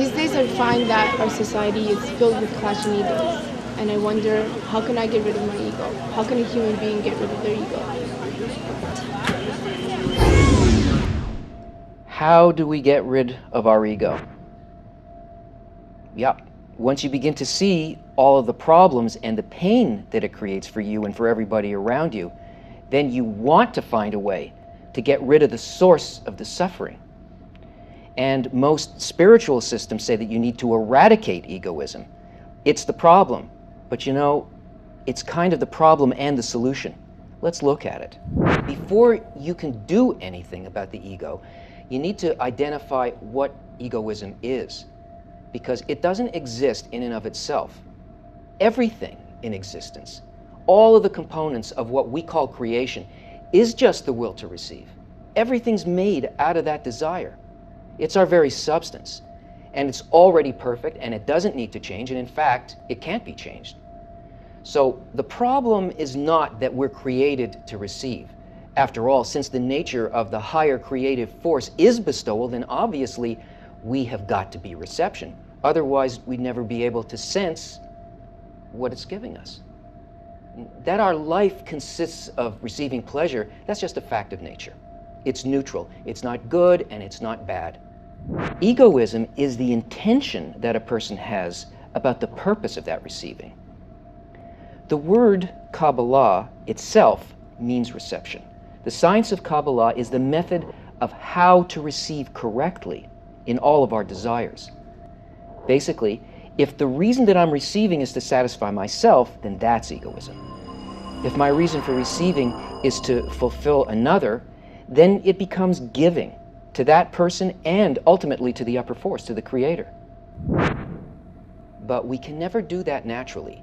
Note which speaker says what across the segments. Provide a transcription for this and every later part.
Speaker 1: These days I find that our society is filled with clashing egos. And I wonder, how can I get rid of my ego? How can a human being get rid of their ego?
Speaker 2: How do we get rid of our ego? Yeah, once you begin to see all of the problems and the pain that it creates for you and for everybody around you, then you want to find a way to get rid of the source of the suffering. And most spiritual systems say that you need to eradicate egoism. It's the problem, but you know, it's kind of the problem and the solution. Let's look at it. Before you can do anything about the ego, you need to identify what egoism is, because it doesn't exist in and of itself. Everything in existence, all of the components of what we call creation, is just the will to receive. Everything's made out of that desire. It's our very substance, and it's already perfect, and it doesn't need to change, and in fact, it can't be changed. So the problem is not that we're created to receive. After all, since the nature of the higher creative force is bestowal, then obviously we have got to be reception. Otherwise, we'd never be able to sense what it's giving us. That our life consists of receiving pleasure, that's just a fact of nature. It's neutral. It's not good and it's not bad. Egoism is the intention that a person has about the purpose of that receiving. The word Kabbalah itself means reception. The science of Kabbalah is the method of how to receive correctly in all of our desires. Basically, if the reason that I'm receiving is to satisfy myself, then that's egoism. If my reason for receiving is to fulfill another, then it becomes giving to that person and ultimately to the upper force, to the Creator. But we can never do that naturally.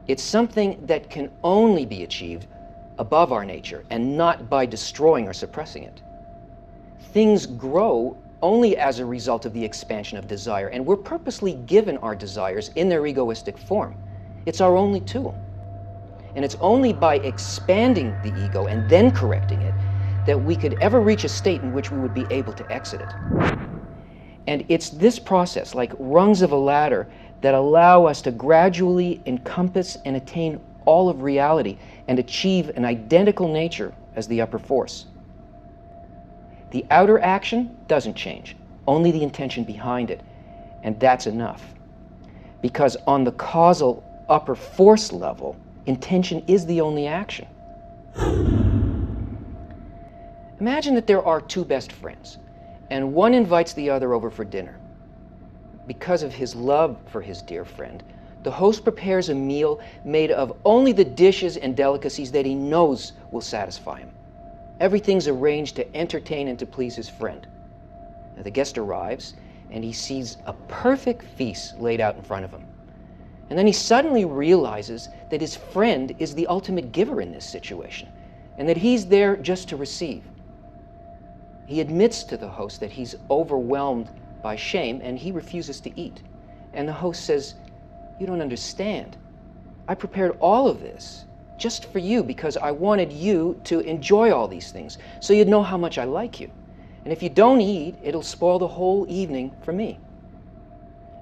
Speaker 2: It's something that can only be achieved above our nature and not by destroying or suppressing it. Things grow only as a result of the expansion of desire, and we're purposely given our desires in their egoistic form. It's our only tool. And it's only by expanding the ego and then correcting it that we could ever reach a state in which we would be able to exit it. And it's this process, like rungs of a ladder, that allow us to gradually encompass and attain all of reality and achieve an identical nature as the upper force. The outer action doesn't change, only the intention behind it, and that's enough. Because on the causal upper force level, intention is the only action. Imagine that there are two best friends, and one invites the other over for dinner. Because of his love for his dear friend, the host prepares a meal made of only the dishes and delicacies that he knows will satisfy him. Everything's arranged to entertain and to please his friend. Now, the guest arrives, and he sees a perfect feast laid out in front of him. And then he suddenly realizes that his friend is the ultimate giver in this situation, and that he's there just to receive. He admits to the host that he's overwhelmed by shame, and he refuses to eat. And the host says, "You don't understand. I prepared all of this just for you because I wanted you to enjoy all these things, so you'd know how much I like you. And if you don't eat, it'll spoil the whole evening for me."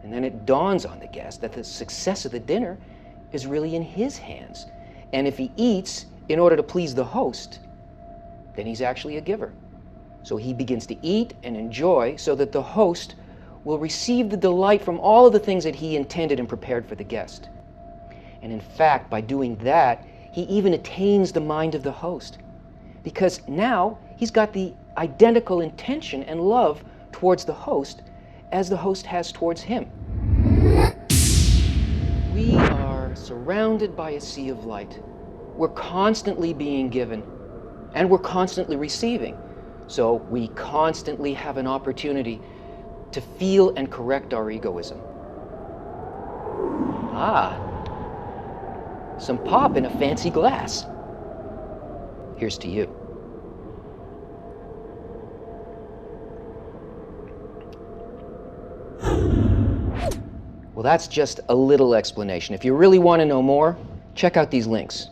Speaker 2: And then it dawns on the guest that the success of the dinner is really in his hands. And if he eats in order to please the host, then he's actually a giver. So he begins to eat and enjoy so that the host will receive the delight from all of the things that he intended and prepared for the guest. And in fact, by doing that, he even attains the mind of the host, because now he's got the identical intention and love towards the host as the host has towards him. We are surrounded by a sea of light. We're constantly being given, and we're constantly receiving. So we constantly have an opportunity to feel and correct our egoism. Some pop in a fancy glass. Here's to you. Well, that's just a little explanation. If you really want to know more, check out these links.